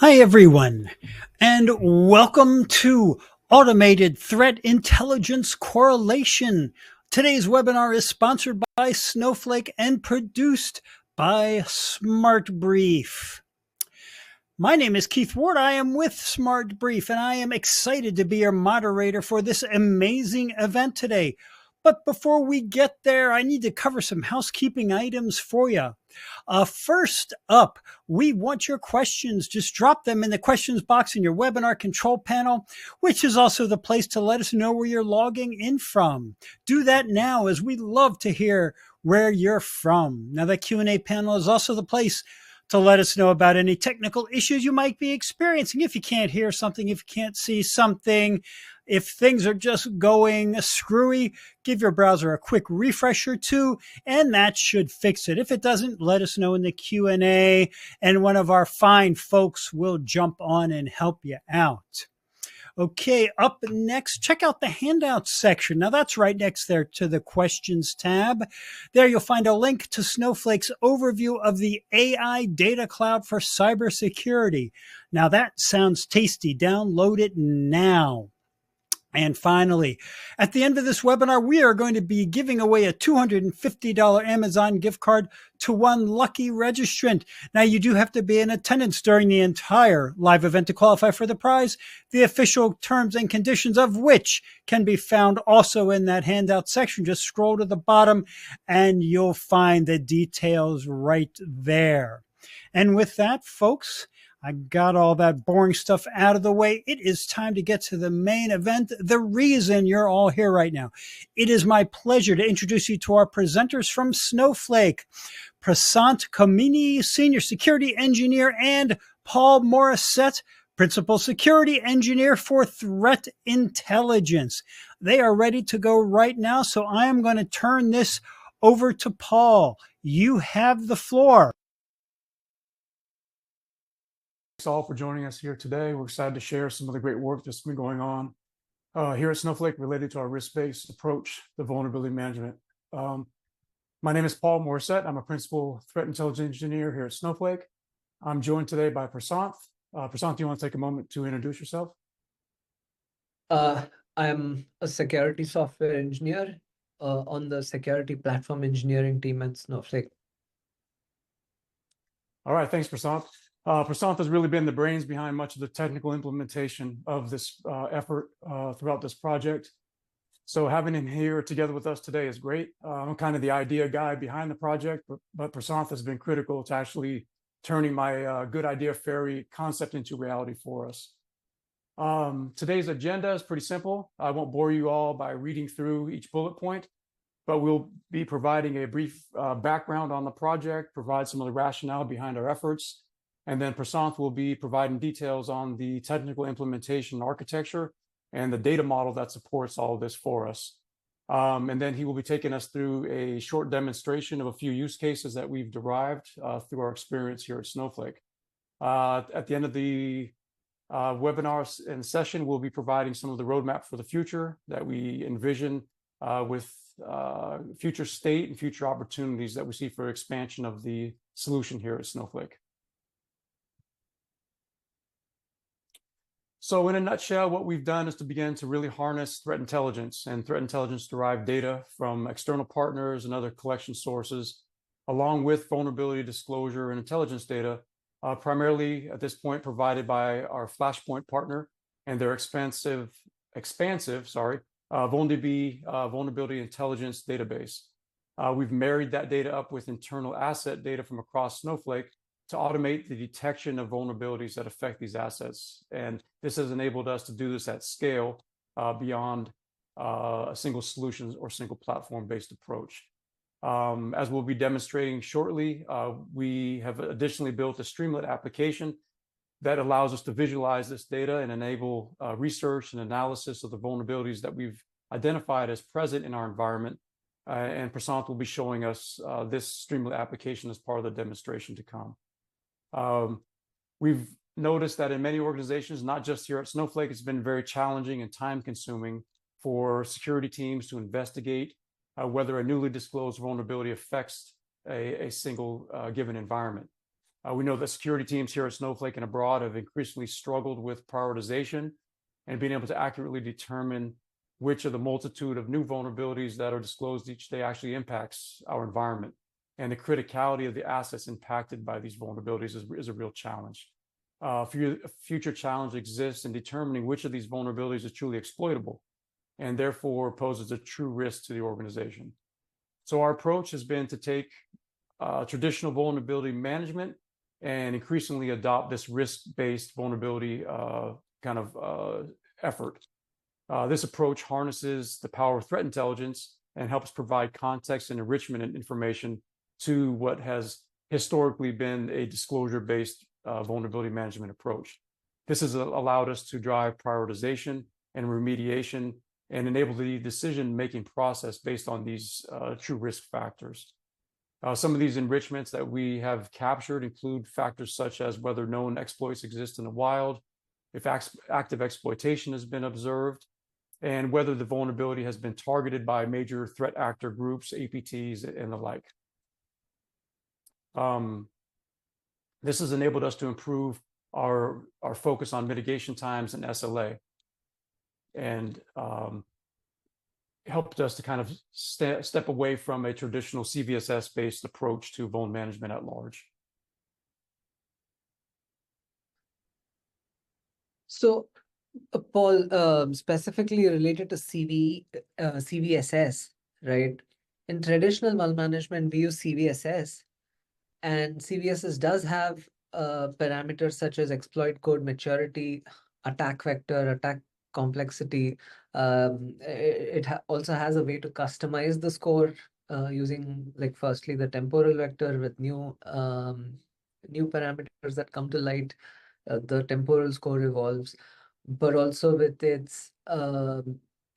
Hi, everyone, and welcome to Automated Threat Intelligence Correlation. Today's webinar is sponsored by Snowflake and produced by SmartBrief. My name is Keith Ward. I am with SmartBrief, and I am excited to be your moderator for this amazing event today. But before we get there, I need to cover some housekeeping items for you. First up, we want your questions. Just drop them in the questions box in your webinar control panel, which is also the place to let us know where you're logging in from. Do that now, as we love to hear where you're from. Now, that Q&A panel is also the place to let us know about any technical issues you might be experiencing. If you can't hear something, if you can't see something, if things are just going screwy, give your browser a quick refresh or two, and that should fix it. If it doesn't, let us know in the Q&A, and one of our fine folks will jump on and help you out. Okay, up next, check out the handouts section. Now that's right next there to the questions tab. There you'll find a link to Snowflake's overview of the AI data cloud for cybersecurity. Now that sounds tasty. Download it now. And finally, at the end of this webinar, we are going to be giving away a $250 Amazon gift card to one lucky registrant. Now, you do have to be in attendance during the entire live event to qualify for the prize, the official terms and conditions of which can be found also in that handout section. Just scroll to the bottom and you'll find the details right there. And with that, folks, I got all that boring stuff out of the way. It is time to get to the main event, the reason you're all here right now. It is my pleasure to introduce you to our presenters from Snowflake, Prasant Kamini, Senior Security Engineer, and Paul Morissette, Principal Security Engineer for Threat Intelligence. They are ready to go right now, so I am going to turn this over to Paul. You have the floor. Thanks all for joining us here today. We're excited to share some of the great work that's been going on here at Snowflake related to our risk-based approach to vulnerability management. My name is Paul Morissette. I'm a principal threat intelligence engineer here at Snowflake. I'm joined today by Prasant. Prasant, do you want to take a moment to introduce yourself? I'm a security software engineer on the security platform engineering team at Snowflake. All right, thanks, Prasant. Prasant has really been the brains behind much of the technical implementation of this effort throughout this project. So having him here together with us today is great. I'm kind of the idea guy behind the project, but Prasant has been critical to actually turning my good idea fairy concept into reality for us. Today's agenda is pretty simple. I won't bore you all by reading through each bullet point, but we'll be providing a brief background on the project, provide some of the rationale behind our efforts, and then Prasant will be providing details on the technical implementation architecture and the data model that supports all of this for us. And then he will be taking us through a short demonstration of a few use cases that we've derived through our experience here at Snowflake. At the end of the webinar and session, we'll be providing some of the roadmap for the future that we envision with future state and future opportunities that we see for expansion of the solution here at Snowflake. So in a nutshell, what we've done is to begin to really harness threat intelligence and threat intelligence derived data from external partners and other collection sources, along with vulnerability disclosure and intelligence data, primarily at this point provided by our Flashpoint partner and their expansive vulnerability intelligence database. We've married that data up with internal asset data from across Snowflake to automate the detection of vulnerabilities that affect these assets. And this has enabled us to do this at scale beyond a single solution or single platform-based approach. As we'll be demonstrating shortly, we have additionally built a Streamlit application that allows us to visualize this data and enable research and analysis of the vulnerabilities that we've identified as present in our environment. And Prasant will be showing us this Streamlit application as part of the demonstration to come. We've noticed that in many organizations, not just here at Snowflake, it's been very challenging and time-consuming for security teams to investigate whether a newly disclosed vulnerability affects a single given environment. We know that security teams here at Snowflake and abroad have increasingly struggled with prioritization and being able to accurately determine which of the multitude of new vulnerabilities that are disclosed each day actually impacts our environment. And the criticality of the assets impacted by these vulnerabilities is a real challenge. A future challenge exists in determining which of these vulnerabilities is truly exploitable and therefore poses a true risk to the organization. So our approach has been to take traditional vulnerability management and increasingly adopt this risk-based vulnerability effort. This approach harnesses the power of threat intelligence and helps provide context and enrichment and information to what has historically been a disclosure-based vulnerability management approach. This has allowed us to drive prioritization and remediation and enable the decision-making process based on these true risk factors. Some of these enrichments that we have captured include factors such as whether known exploits exist in the wild, if active exploitation has been observed, and whether the vulnerability has been targeted by major threat actor groups, APTs, and the like. This has enabled us to improve our focus on mitigation times and SLA, and helped us to kind of step away from a traditional CVSS-based approach to vuln management at large. So, Paul, specifically related to CVSS, right? In traditional vuln management, we use CVSS, and CVSS does have parameters such as exploit code maturity, attack vector, attack complexity. It also has a way to customize the score using, like, firstly the temporal vector with new parameters that come to light. The temporal score evolves, but also with its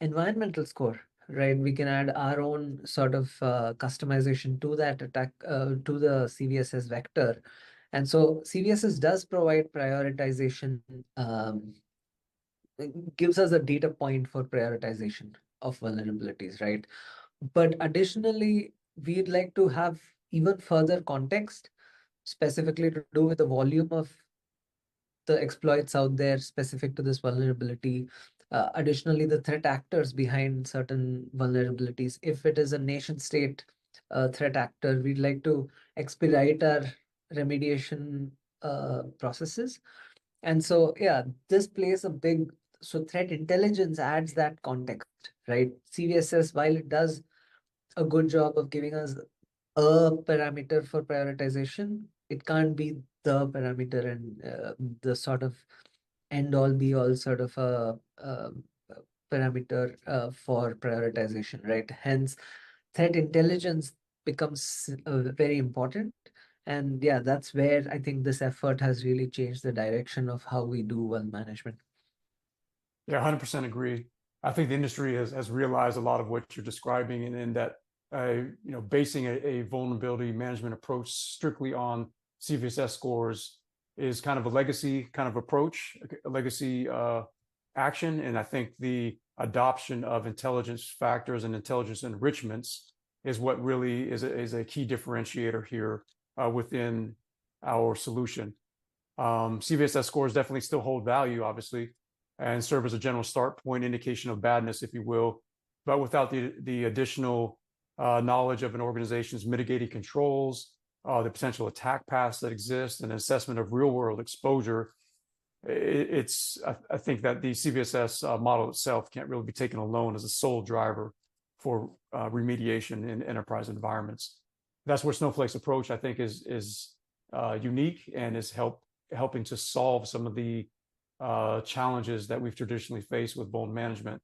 environmental score, right? We can add our own sort of customization to that attack, to the CVSS vector. And so CVSS does provide prioritization, it gives us a data point for prioritization of vulnerabilities, right? But additionally, we'd like to have even further context, specifically to do with the volume of the exploits out there specific to this vulnerability. Additionally, the threat actors behind certain vulnerabilities. If it is a nation state threat actor, we'd like to expedite our remediation processes. And so, yeah, this plays a big, so threat intelligence adds that context, right? CVSS, while it does a good job of giving us a parameter for prioritization, it can't be the parameter and the sort of end all be all sort of a parameter for prioritization, right? Hence, threat intelligence becomes very important. And yeah, that's where I think this effort has really changed the direction of how we do vuln management. Yeah, 100% agree. I think the industry has realized a lot of what you're describing, and in that basing a vulnerability management approach strictly on CVSS scores is kind of a legacy kind of approach, a legacy action. And I think the adoption of intelligence factors and intelligence enrichments is what really is a key differentiator here within our solution. CVSS scores definitely still hold value, obviously, and serve as a general start point, indication of badness, if you will, but without the additional knowledge of an organization's mitigating controls, the potential attack paths that exist, and assessment of real-world exposure, I think that the CVSS model itself can't really be taken alone as a sole driver for remediation in enterprise environments. That's where Snowflake's approach, I think, is unique and is helping to solve some of the challenges that we've traditionally faced with vuln management.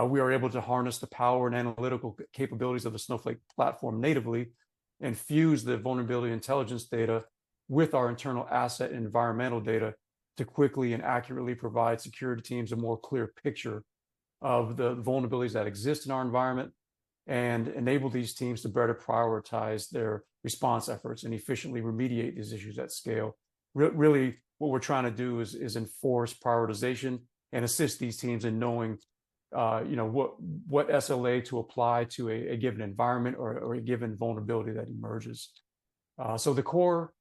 We are able to harness the power and analytical capabilities of the Snowflake platform natively and fuse the vulnerability intelligence data with our internal asset and environmental data to quickly and accurately provide security teams a more clear picture of the vulnerabilities that exist in our environment and enable these teams to better prioritize their response efforts and efficiently remediate these issues at scale. Really, what we're trying to do is enforce prioritization and assist these teams in knowing what SLA to apply to a given environment or a given vulnerability that emerges. So the core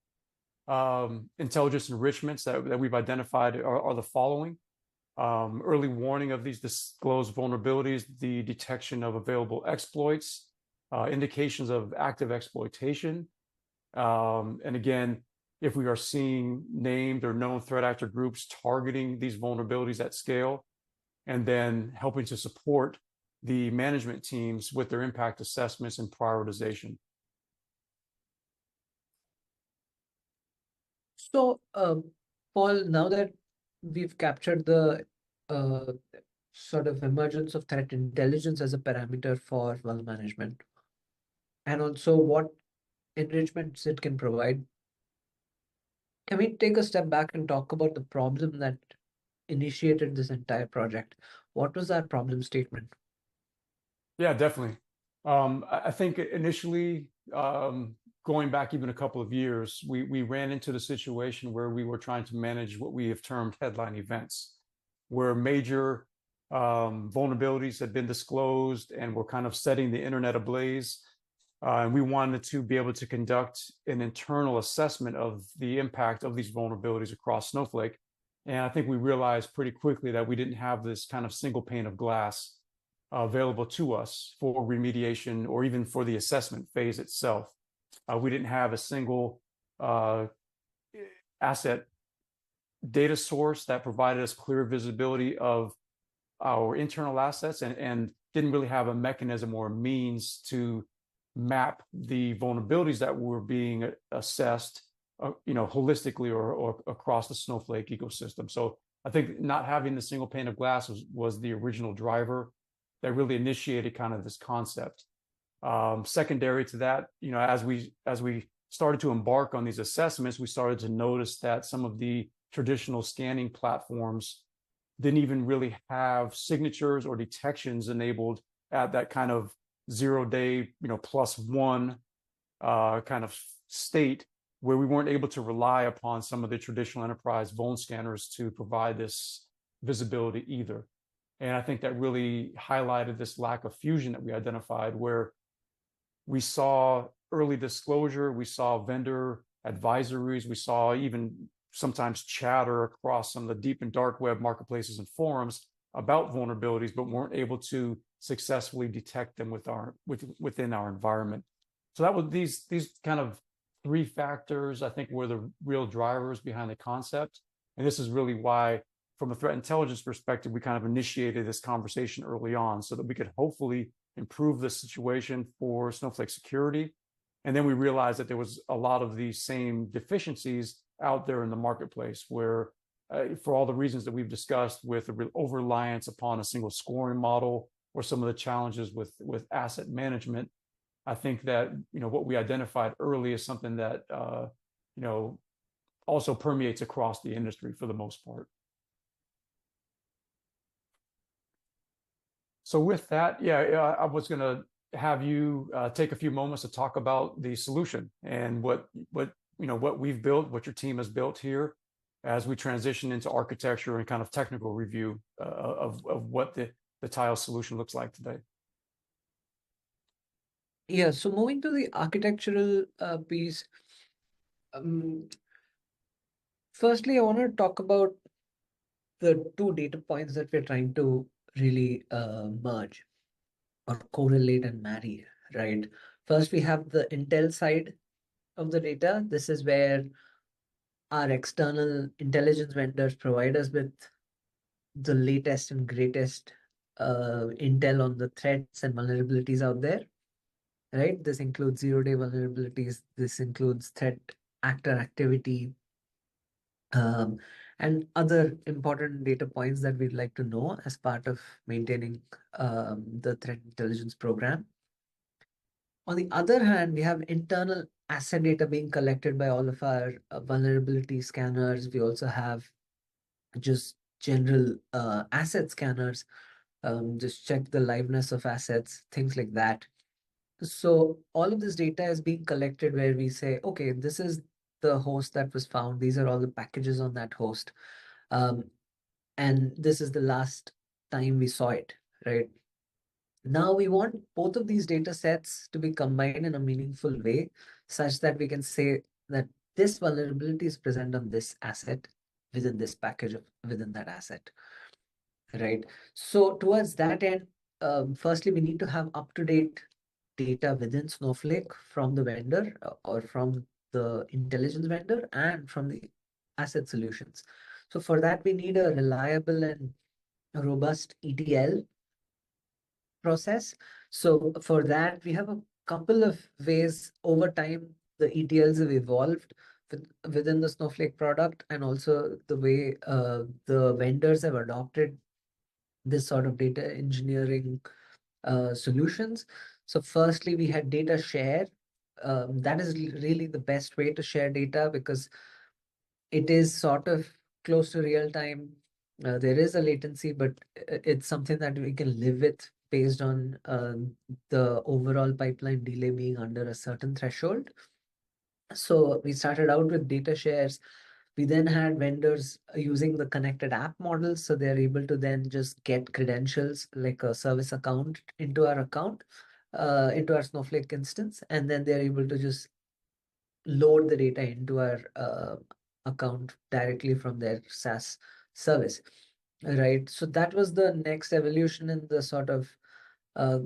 intelligence enrichments that we've identified are the following. Early warning of these disclosed vulnerabilities, the detection of available exploits, indications of active exploitation. And again, if we are seeing named or known threat actor groups targeting these vulnerabilities at scale, and then helping to support the management teams with their impact assessments and prioritization. So, Paul, now that we've captured the sort of emergence of threat intelligence as a parameter for well management, and also what enrichments it can provide, can we take a step back and talk about the problem that initiated this entire project? What was that problem statement? Yeah, definitely. I think initially, going back even a couple of years, we ran into the situation where we were trying to manage what we have termed headline events, where major vulnerabilities had been disclosed and were kind of setting the internet ablaze. And we wanted to be able to conduct an internal assessment of the impact of these vulnerabilities across Snowflake. And I think we realized pretty quickly that we didn't have this kind of single pane of glass available to us for remediation or even for the assessment phase itself. We didn't have a single asset data source that provided us clear visibility of our internal assets and didn't really have a mechanism or a means to map the vulnerabilities that were being assessed, holistically or across the Snowflake ecosystem. So I think not having the single pane of glass was the original driver that really initiated kind of this concept. Secondary to that, as we started to embark on these assessments, we started to notice that some of the traditional scanning platforms didn't even really have signatures or detections enabled at that kind of 0 day, +1 kind of state, where we weren't able to rely upon some of the traditional enterprise vuln scanners to provide this visibility either. And I think that really highlighted this lack of fusion that we identified, where we saw early disclosure, we saw vendor advisories, we saw even sometimes chatter across some of the deep and dark web marketplaces and forums about vulnerabilities, but weren't able to successfully detect them within our environment. So that was these kind of three factors, I think, were the real drivers behind the concept. And this is really why, from a threat intelligence perspective, we kind of initiated this conversation early on so that we could hopefully improve the situation for Snowflake security. And then we realized that there was a lot of these same deficiencies out there in the marketplace where, for all the reasons that we've discussed, with the over-reliance upon a single scoring model or some of the challenges with asset management, I think that what we identified early is something that also permeates across the industry for the most part. So with that, I was going to have you take a few moments to talk about the solution and what we've built, what your team has built here, as we transition into architecture and kind of technical review of what the tile solution looks like today. Yeah, so moving to the architectural piece, firstly, I want to talk about the two data points that we're trying to really merge or correlate and marry, right? First, we have the Intel side of the data. This is where our external intelligence vendors provide us with the latest and greatest intel on the threats and vulnerabilities out there, right? This includes 0 day vulnerabilities. This includes threat actor activity, and other important data points that we'd like to know as part of maintaining the threat intelligence program. On the other hand, we have internal asset data being collected by all of our vulnerability scanners. We also have just general asset scanners, just check the liveness of assets, things like that. So all of this data is being collected where we say, okay, this is the host that was found. These are all the packages on that host. And this is the last time we saw it, right? Now we want both of these data sets to be combined in a meaningful way, such that we can say that this vulnerability is present on this asset within this package within that asset, right? So towards that end, firstly, we need to have up-to-date data within Snowflake from the vendor or from the intelligence vendor and from the asset solutions. So for that, we need a reliable and robust ETL process. So for that, we have a couple of ways over time. The ETLs have evolved within the Snowflake product, and also the way the vendors have adopted this sort of data engineering solutions. So firstly, we had data share. That is really the best way to share data because it is sort of close to real time. There is a latency, but it's something that we can live with based on the overall pipeline delay being under a certain threshold. So we started out with data shares. We then had vendors using the connected app model. So they're able to then just get credentials like a service account into our account, into our Snowflake instance. And then they're able to just load the data into our account directly from their SaaS service, right? So that was the next evolution in the sort of uh,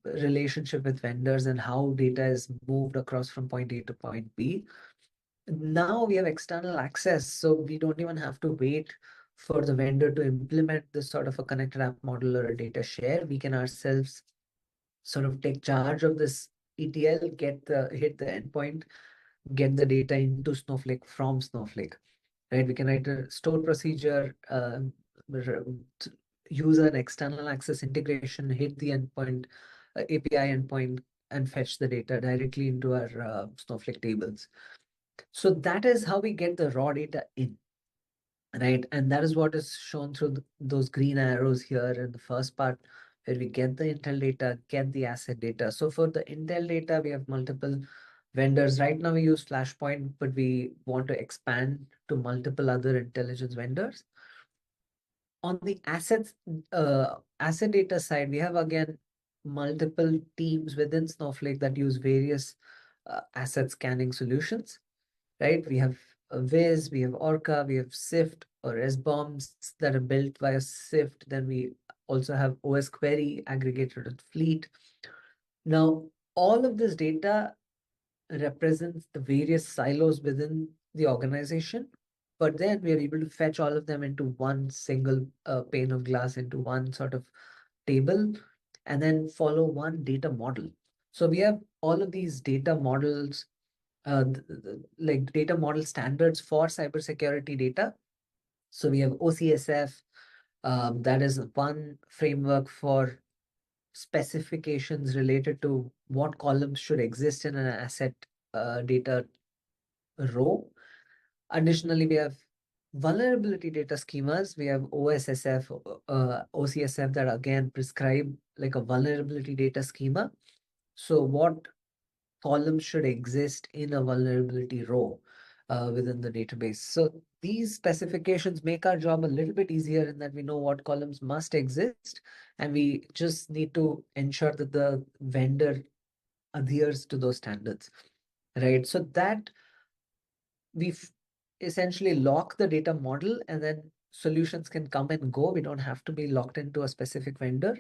relationship with vendors and how data is moved across from point A to point B. Now we have external access, so we don't even have to wait for the vendor to implement this sort of a connected app model or a data share. We can ourselves sort of take charge of this ETL, hit the endpoint, get the data into Snowflake from Snowflake, right? We can write a stored procedure, use an external access integration, hit the endpoint, API endpoint, and fetch the data directly into our Snowflake tables. So that is how we get the raw data in, right? And that is what is shown through those green arrows here in the first part, where we get the Intel data, get the asset data. So for the Intel data, we have multiple vendors. Right now we use Flashpoint, but we want to expand to multiple other intelligence vendors. On the asset data side, we have again multiple teams within Snowflake that use various asset scanning solutions, right? We have Wiz, we have Orca, we have Sift or SBOMs that are built via Sift. Then we also have OS Query aggregated with Fleet. Now, all of this data represents the various silos within the organization, but then we are able to fetch all of them into one single pane of glass, into one sort of table, and then follow one data model. So we have all of these data models, like data model standards for cybersecurity data. So we have OCSF, that is one framework for specifications related to what columns should exist in an asset data row. Additionally, we have vulnerability data schemas. We have OSSF, OCSF that again prescribe like a vulnerability data schema. So what columns should exist in a vulnerability row within the database. So these specifications make our job a little bit easier in that we know what columns must exist, and we just need to ensure that the vendor adheres to those standards, right? So that we essentially lock the data model, and then solutions can come and go. We don't have to be locked into a specific vendor.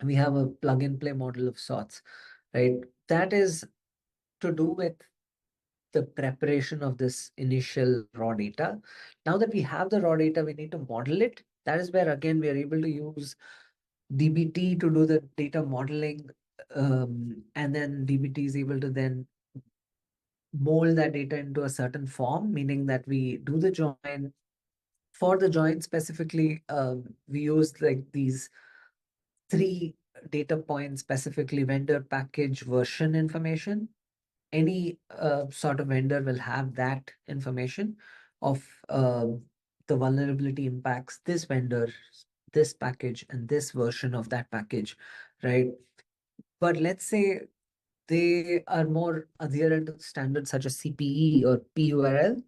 We have a plug and play model of sorts, right? That is to do with the preparation of this initial raw data. Now that we have the raw data, we need to model it. That is where, again, we are able to use dbt to do the data modeling. And then dbt is able to then mold that data into a certain form, meaning that we do the join. For the join specifically, we use like these three data points, specifically vendor package version information. Any sort of vendor will have that information of the vulnerability impacts this vendor, this package, and this version of that package, right? But let's say they are more adherent to standards such as CPE or PURL.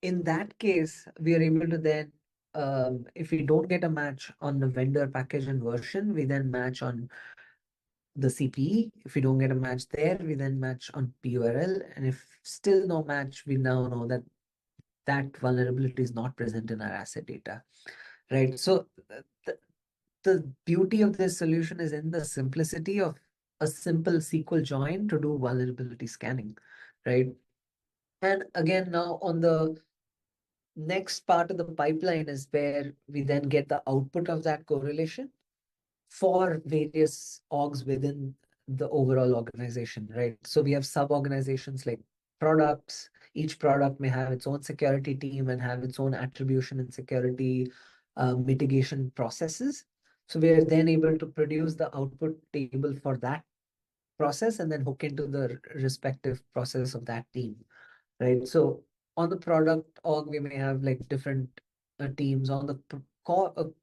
In that case, we are able to then, if we don't get a match on the vendor package and version, we then match on the CPE. If we don't get a match there, we then match on PURL. And if still no match, we now know that that vulnerability is not present in our asset data, right? So the beauty of this solution is in the simplicity of a simple SQL join to do vulnerability scanning, right? And again, now on the next part of the pipeline is where we then get the output of that correlation for various orgs within the overall organization, right? So we have sub-organizations like products. Each product may have its own security team and have its own attribution and security mitigation processes. So we are then able to produce the output table for that process and then hook into the respective process of that team, right? So on the product org, we may have like different teams. On the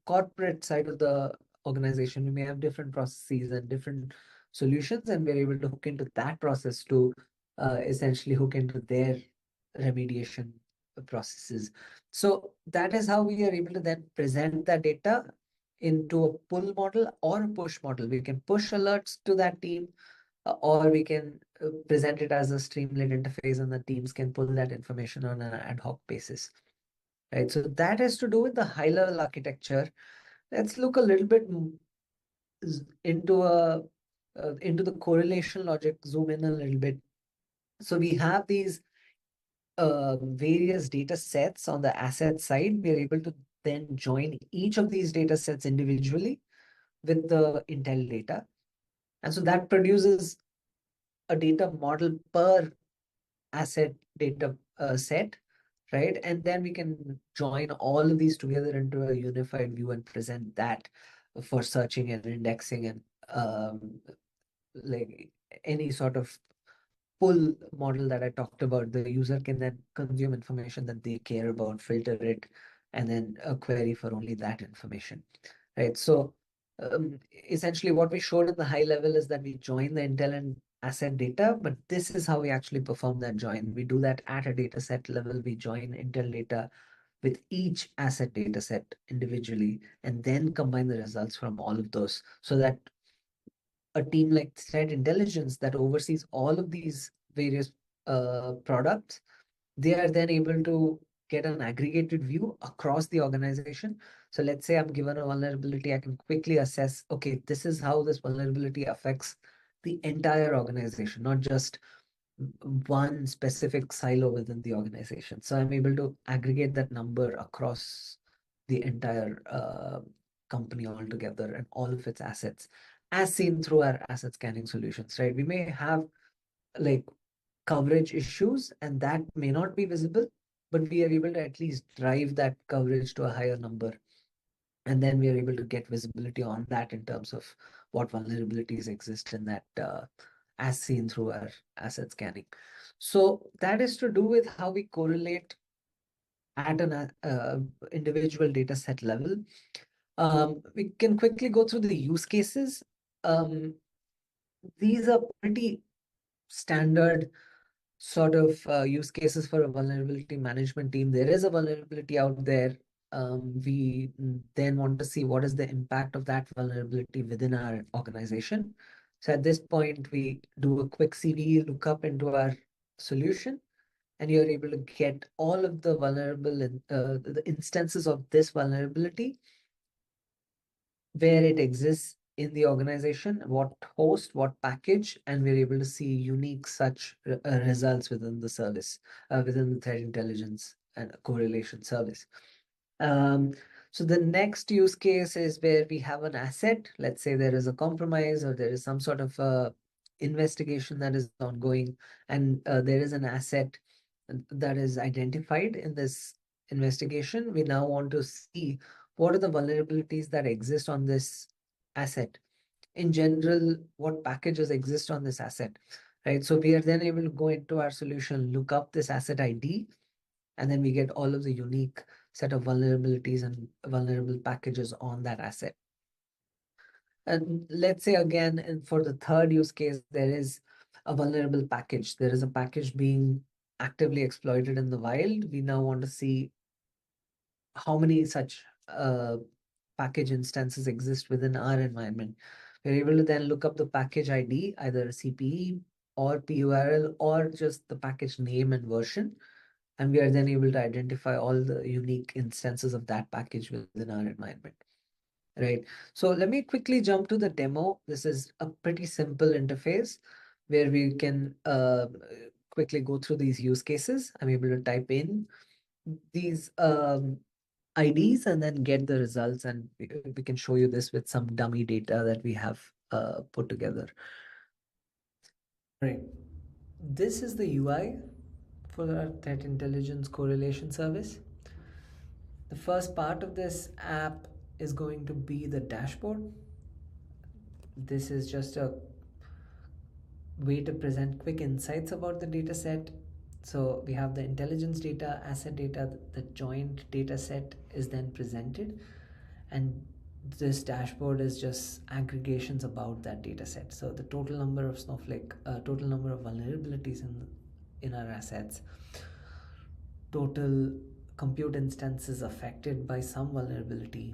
corporate side of the organization, we may have different processes and different solutions, and we're able to hook into that process to essentially hook into their remediation processes. So that is how we are able to then present that data into a pull model or a push model. We can push alerts to that team, or we can present it as a streamlit interface and the teams can pull that information on an ad hoc basis, right? So that has to do with the high level architecture. Let's look a little bit into the correlation logic, zoom in a little bit. So we have these various data sets on the asset side. We are able to then join each of these data sets individually with the Intel data. And so that produces a data model per asset data set, right? And then we can join all of these together into a unified view and present that for searching and indexing and like any sort of pull model that I talked about. The user can then consume information that they care about, filter it, and then query for only that information, right? So essentially what we showed in the high level is that we join the Intel and asset data, but this is how we actually perform that join. We do that at a data set level. We join Intel data with each asset data set individually, and then combine the results from all of those so that a team like threat intelligence that oversees all of these various products, they are then able to get an aggregated view across the organization. So let's say I'm given a vulnerability, I can quickly assess, okay, this is how this vulnerability affects the entire organization, not just one specific silo within the organization. So I'm able to aggregate that number across the entire company altogether and all of its assets, as seen through our asset scanning solutions, right? We may have like coverage issues and that may not be visible, but we are able to at least drive that coverage to a higher number. And then we are able to get visibility on that in terms of what vulnerabilities exist in that as seen through our asset scanning. So that is to do with how we correlate at an individual data set level. We can quickly go through the use cases. These are pretty standard sort of use cases for a vulnerability management team. There is a vulnerability out there. We then want to see what is the impact of that vulnerability within our organization. So at this point, we do a quick CV lookup into our solution, and you're able to get all of the the instances of this vulnerability, where it exists in the organization, what host, what package, and we're able to see unique such results within the service, within the threat intelligence and correlation service. So the next use case is where we have an asset. Let's say there is a compromise or there is some sort of investigation that is ongoing, and there is an asset that is identified in this investigation. We now want to see what are the vulnerabilities that exist on this asset. In general, what packages exist on this asset, right? So we are then able to go into our solution, look up this asset ID, and then we get all of the unique set of vulnerabilities and vulnerable packages on that asset. And let's say again, and for the third use case, there is a vulnerable package. There is a package being actively exploited in the wild. We now want to see how many such package instances exist within our environment. We're able to then look up the package ID, either CPE or PURL or just the package name and version. And we are then able to identify all the unique instances of that package within our environment. Right. So let me quickly jump to the demo. This is a pretty simple interface where we can quickly go through these use cases. I'm able to type in these IDs and then get the results, and we can show you this with some dummy data that we have put together. Right. This is the UI for our threat intelligence correlation service. The first part of this app is going to be the dashboard. This is just a way to present quick insights about the data set. So we have the intelligence data, asset data, the joint data set is then presented, and this dashboard is just aggregations about that data set. So the total number of Snowflake, total number of vulnerabilities in our assets, total compute instances affected by some vulnerability.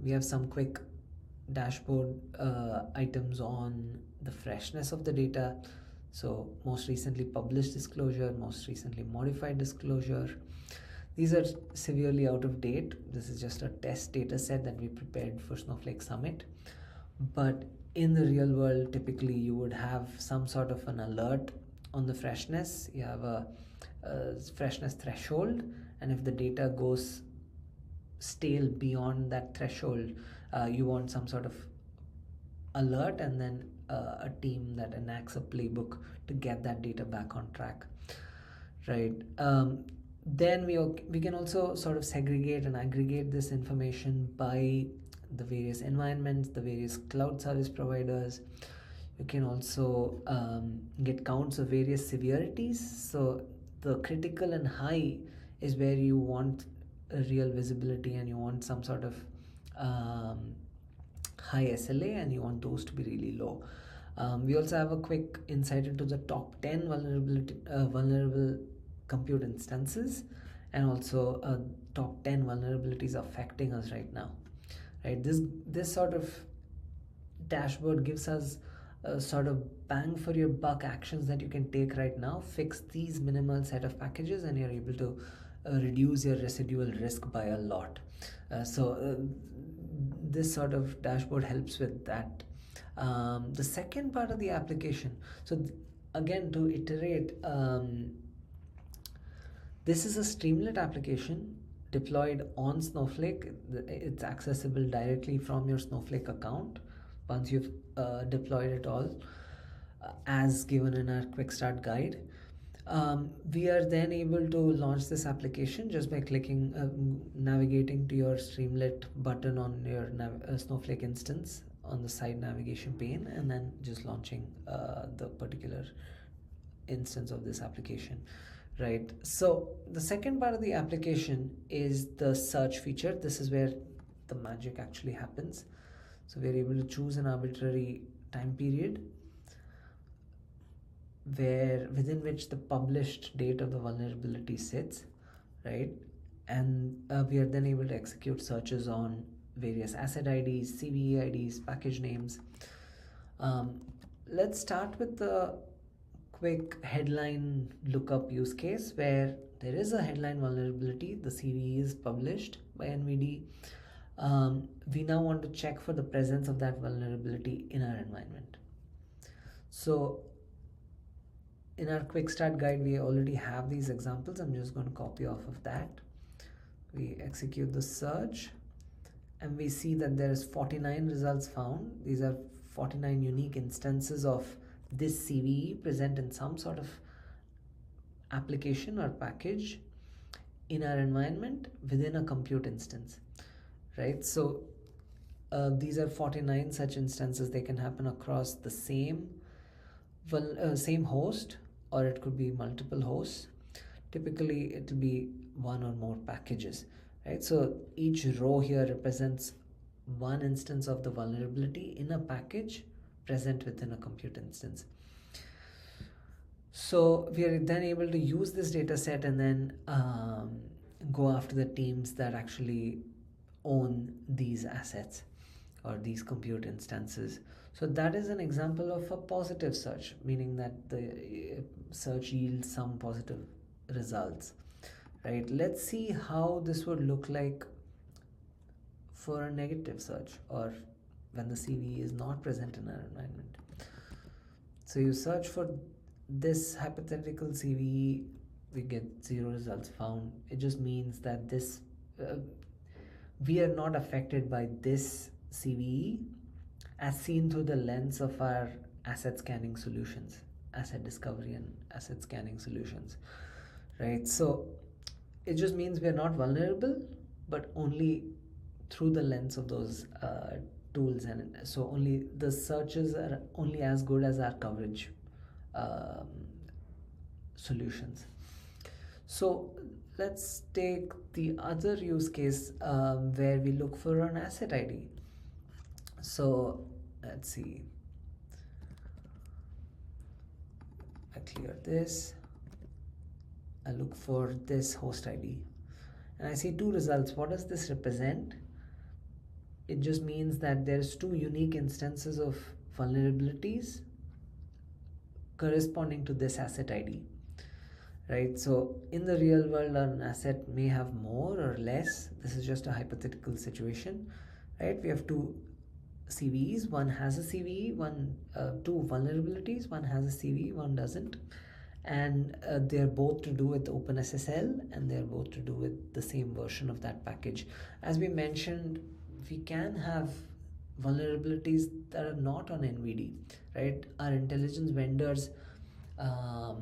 We have some quick dashboard items on the freshness of the data. So most recently published disclosure, most recently modified disclosure. These are severely out of date. This is just a test data set that we prepared for Snowflake Summit. But in the real world, typically you would have some sort of an alert on the freshness. You have a freshness threshold, and if the data goes stale beyond that threshold, you want some sort of alert, and then a team that enacts a playbook to get that data back on track, right? Then we can also sort of segregate and aggregate this information by the various environments, the various cloud service providers. You can also get counts of various severities. So the critical and high is where you want a real visibility, and you want some sort of high SLA, and you want those to be really low. We also have a quick insight into the top 10 vulnerable compute instances, and also top 10 vulnerabilities affecting us right now. Right, this sort of dashboard gives us a sort of bang for your buck actions that you can take right now. Fix these minimal set of packages, and you're able to reduce your residual risk by a lot. This sort of dashboard helps with that. The second part of the application, so again, to iterate, this is a Streamlit application deployed on Snowflake. It's accessible directly from your Snowflake account once you've deployed it all, as given in our quick start guide. We are then able to launch this application just by clicking, navigating to your Streamlit button on your Snowflake instance on the side navigation pane, and then just launching the particular instance of this application. Right. So the second part of the application is the search feature. This is where the magic actually happens. So we're able to choose an arbitrary time period within which the published date of the vulnerability sits, right? And we are then able to execute searches on various asset IDs, CVE IDs, package names. Let's start with the quick headline lookup use case where there is a headline vulnerability. The CVE is published by NVD. We now want to check for the presence of that vulnerability in our environment. So in our quick start guide, we already have these examples. I'm just going to copy off of that. We execute the search, and we see that there's 49 results found. These are 49 unique instances of this CVE present in some sort of application or package in our environment within a compute instance, right? So these are 49 such instances. They can happen across the same host, or it could be multiple hosts. Typically it will be one or more packages, right? So each row here represents one instance of the vulnerability in a package present within a compute instance. So we are then able to use this data set and then go after the teams that actually own these assets, or these compute instances. So that is an example of a positive search, meaning that the search yields some positive results, right? Let's see how this would look like for a negative search, or when the CVE is not present in our environment. So you search for this hypothetical CVE, we get 0 results found. It just means that this we are not affected by this CVE as seen through the lens of our asset scanning solutions, asset discovery and asset scanning solutions, right? So it just means we are not vulnerable, but only through the lens of those tools. And so only the searches are only as good as our coverage solutions. So let's take the other use case where we look for an asset ID. So let's see, I clear this, I look for this host ID and I see 2 results. What does this represent? It just means that there's 2 unique instances of vulnerabilities corresponding to this asset ID, right? So in the real world, an asset may have more or less. This is just a hypothetical situation, right? We have 2 CVEs, one has a CVE, 2 vulnerabilities, one has a CVE, one doesn't, and they're both to do with OpenSSL, and they're both to do with the same version of that package. As we mentioned, we can have vulnerabilities that are not on NVD, right? Our intelligence vendors are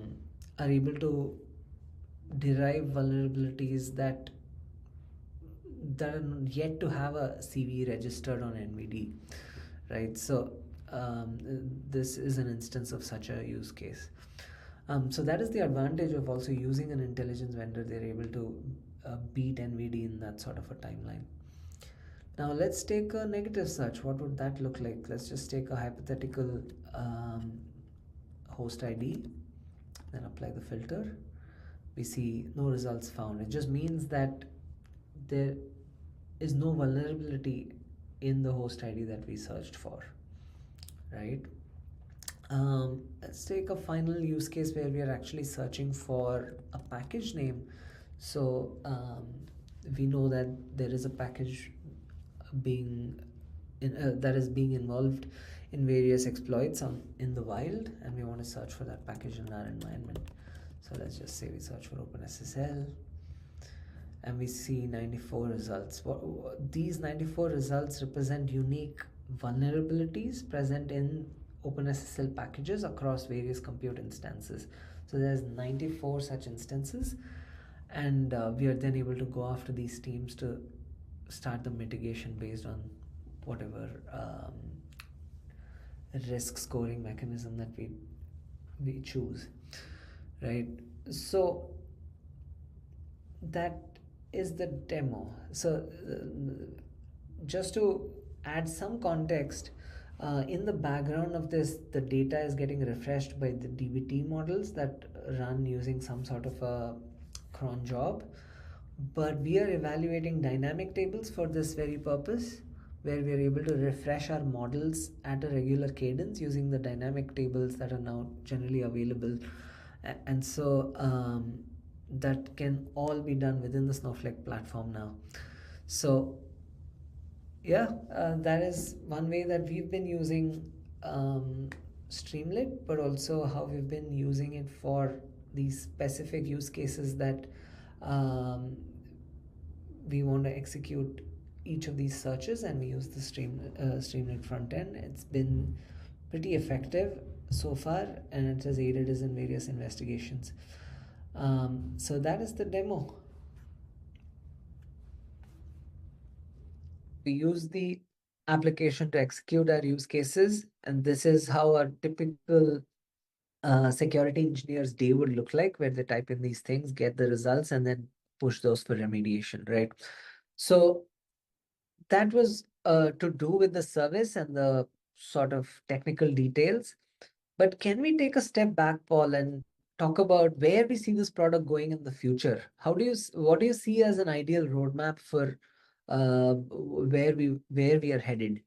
able to derive vulnerabilities that are yet to have a CVE registered on NVD, right? So this is an instance of such a use case. So that is the advantage of also using an intelligence vendor. They're able to beat NVD in that sort of a timeline. Now let's take a negative search. What would that look like? Let's just take a hypothetical host ID, then apply the filter. We see no results found. It just means that there is no vulnerability in the host ID that we searched for, right? Let's take a final use case where we are actually searching for a package name. So we know that there is a package that is being involved in various exploits in the wild, and we want to search for that package in our environment. So let's just say we search for OpenSSL, and we see 94 results. These 94 results represent unique vulnerabilities present in OpenSSL packages across various compute instances. So there's 94 such instances, and we are then able to go after these teams to start the mitigation based on whatever risk scoring mechanism that we choose, right? So that is the demo. So just to add some context, in the background of this, the data is getting refreshed by the DBT models that run using some sort of a cron job, but we are evaluating dynamic tables for this very purpose, where we are able to refresh our models at a regular cadence using the dynamic tables that are now generally available. And so that can all be done within the Snowflake platform now. So yeah, that is one way that we've been using Streamlit, but also how we've been using it for these specific use cases that we want to execute each of these searches, and we use the Streamlit front end. It's been pretty effective so far, and it has aided us in various investigations. So that is the demo. We use the application to execute our use cases, and this is how a typical security engineer's day would look like, where they type in these things, get the results, and then push those for remediation, right? So that was to do with the service and the sort of technical details. But can we take a step back, Paul, and talk about where we see this product going in the future? What do you see as an ideal roadmap for where we are headed?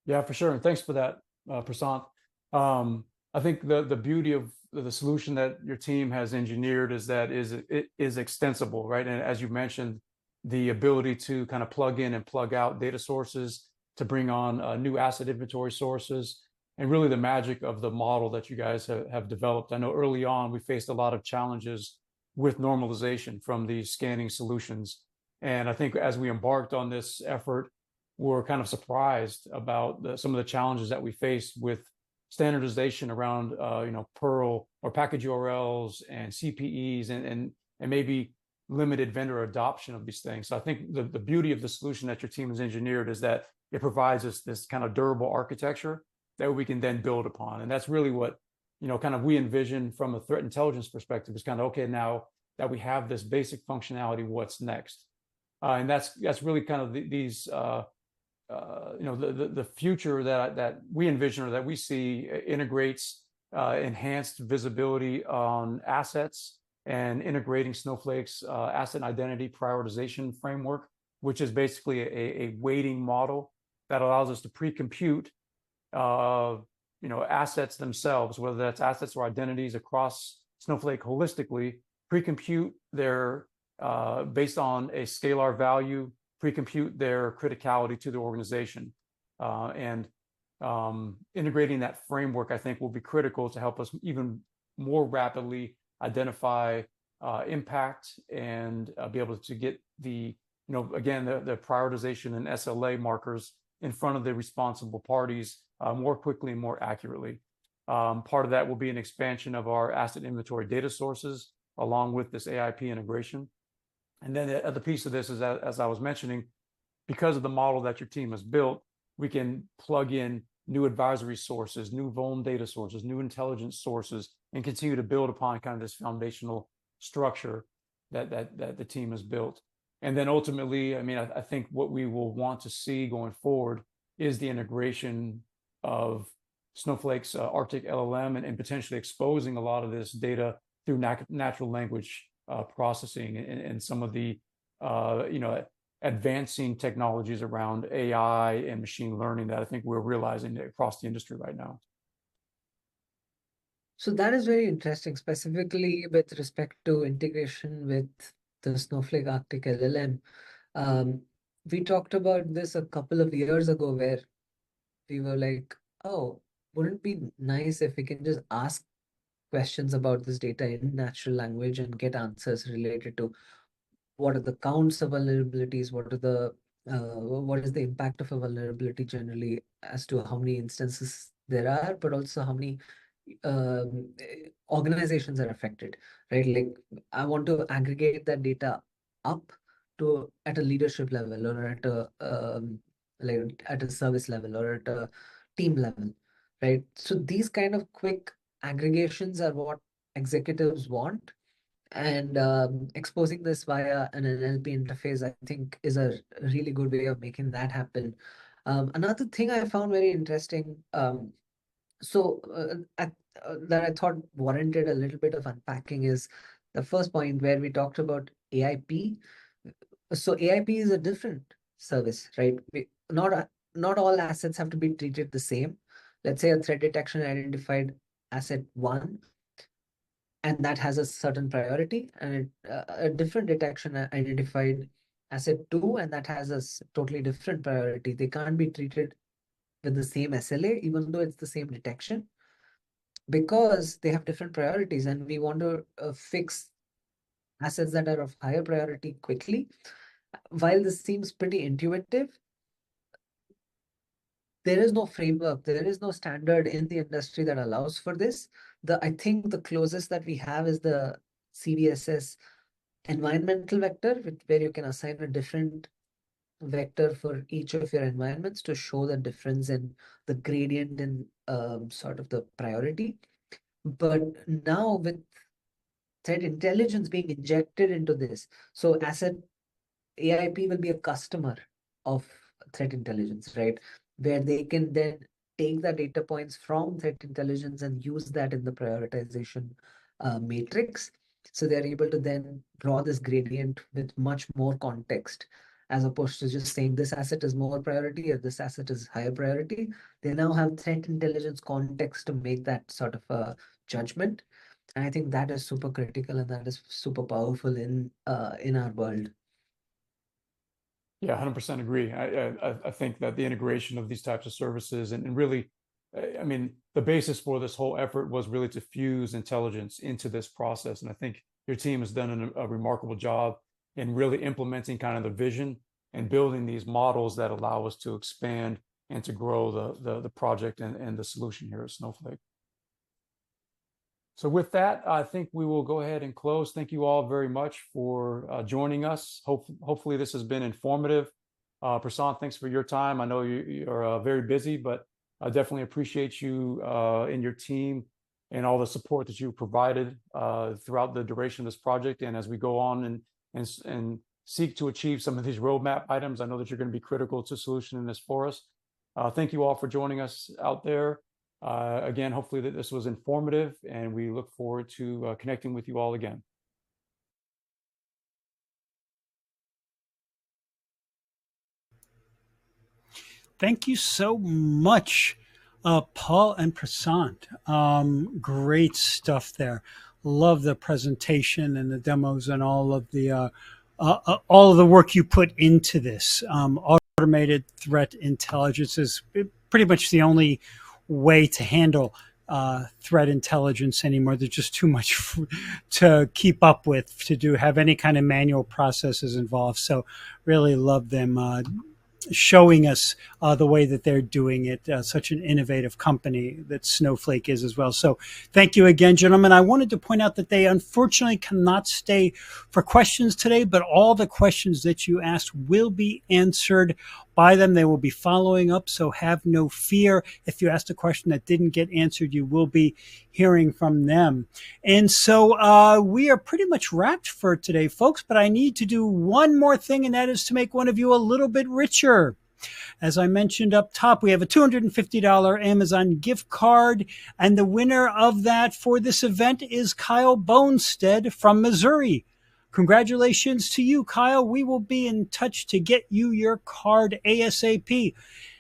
Yeah, for sure. And thanks for that, Prasant. I think the beauty of the solution that your team has engineered is that it is extensible, right? And as you mentioned, the ability to kind of plug in and plug out data sources to bring on new asset inventory sources, and really the magic of the model that you guys have developed. I know early on we faced a lot of challenges with normalization from these scanning solutions. And I think as we embarked on this effort, we're kind of surprised about some of the challenges that we faced with standardization around Perl or package URLs and CPEs and maybe limited vendor adoption of these things. So I think the beauty of the solution that your team has engineered is that it provides us this kind of durable architecture that we can then build upon. And that's really what kind of we envision from a threat intelligence perspective is kind of, okay, now that we have this basic functionality, what's next? And that's really kind of these the future that we envision or that we see integrates enhanced visibility on assets and integrating Snowflake's asset identity prioritization framework, which is basically a weighting model that allows us to pre-compute assets themselves, whether that's assets or identities across Snowflake holistically, pre-compute their based on a scalar value, pre-compute their criticality to the organization. And integrating that framework, I think, will be critical to help us even more rapidly identify impact and be able to get the prioritization and SLA markers in front of the responsible parties more quickly and more accurately. Part of that will be an expansion of our asset inventory data sources along with this AIP integration. And then the other piece of this is, as I was mentioning, because of the model that your team has built, we can plug in new advisory sources, new vuln data sources, new intelligence sources, and continue to build upon kind of this foundational structure that the team has built. And then ultimately, I mean, I think what we will want to see going forward is the integration of Snowflake's Arctic LLM and potentially exposing a lot of this data through natural language processing and some of the advancing technologies around AI and machine learning that I think we're realizing across the industry right now. So that is very interesting, specifically with respect to integration with the Snowflake Arctic LLM. We talked about this a couple of years ago where we were like, oh, wouldn't it be nice if we can just ask questions about this data in natural language and get answers related to what are the counts of vulnerabilities, what is the impact of a vulnerability generally as to how many instances there are, but also how many organizations are affected, right? Like I want to aggregate that data up to at a leadership level or at a service level or at a team level, right? So these kind of quick aggregations are what executives want. And exposing this via an NLP interface, I think, is a really good way of making that happen. Another thing I found very interesting, that I thought warranted a little bit of unpacking is the first point where we talked about AIP. So AIP is a different service, right? Not all assets have to be treated the same. Let's say a threat detection identified asset 1, and that has a certain priority, and a different detection identified asset 2, and that has a totally different priority. They can't be treated with the same SLA, even though it's the same detection, because they have different priorities, and we want to fix assets that are of higher priority quickly. While this seems pretty intuitive, there is no framework, there is no standard in the industry that allows for this. I think the closest that we have is the CVSS environmental vector, where you can assign a different vector for each of your environments to show the difference in the gradient in sort of the priority. But now with threat intelligence being injected into this, so asset AIP will be a customer of threat intelligence, right? Where they can then take the data points from threat intelligence and use that in the prioritization matrix. So they're able to then draw this gradient with much more context. as opposed to just saying this asset is more priority or this asset is higher priority. They now have threat intelligence context to make that sort of a judgment. And I think that is super critical and that is super powerful in our world. Yeah, 100% agree. I think that the integration of these types of services and really, I mean, the basis for this whole effort was really to fuse intelligence into this process. And I think your team has done a remarkable job in really implementing kind of the vision and building these models that allow us to expand and to grow the project and the solution here at Snowflake. So with that, I think we will go ahead and close. Thank you all very much for joining us. Hopefully this has been informative. Prasant, thanks for your time. I know you're very busy, but I definitely appreciate you and your team and all the support that you provided throughout the duration of this project. And as we go on and seek to achieve some of these roadmap items, I know that you're going to be critical to solutioning this for us. Thank you all for joining us out there. Again, hopefully that this was informative, and we look forward to connecting with you all again. Thank you so much, Paul and Prasant. Great stuff there. Love the presentation and the demos and all of the work you put into this. Automated threat intelligence is pretty much the only way to handle threat intelligence anymore. There's just too much to keep up with, to have any kind of manual processes involved. So really love them showing us the way that they're doing it. Such an innovative company that Snowflake is as well. So thank you again, gentlemen. I wanted to point out that they unfortunately cannot stay for questions today, but all the questions that you asked will be answered by them. They will be following up, so have no fear. If you asked a question that didn't get answered, you will be hearing from them. And so we are pretty much wrapped for today, folks, but I need to do one more thing, and that is to make one of you a little bit richer. As I mentioned up top, we have a $250 Amazon gift card, and the winner of that for this event is Kyle Bonestead from Missouri. Congratulations to you, Kyle. We will be in touch to get you your card ASAP.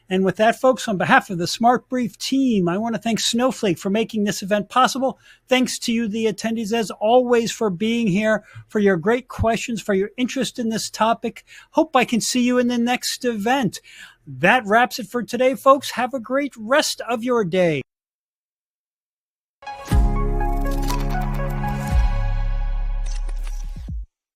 And with that, folks, on behalf of the Smart Brief team, I want to thank Snowflake for making this event possible. Thanks to you, the attendees, as always, for being here, for your great questions, for your interest in this topic. Hope I can see you in the next event. That wraps it for today, folks. Have a great rest of your day.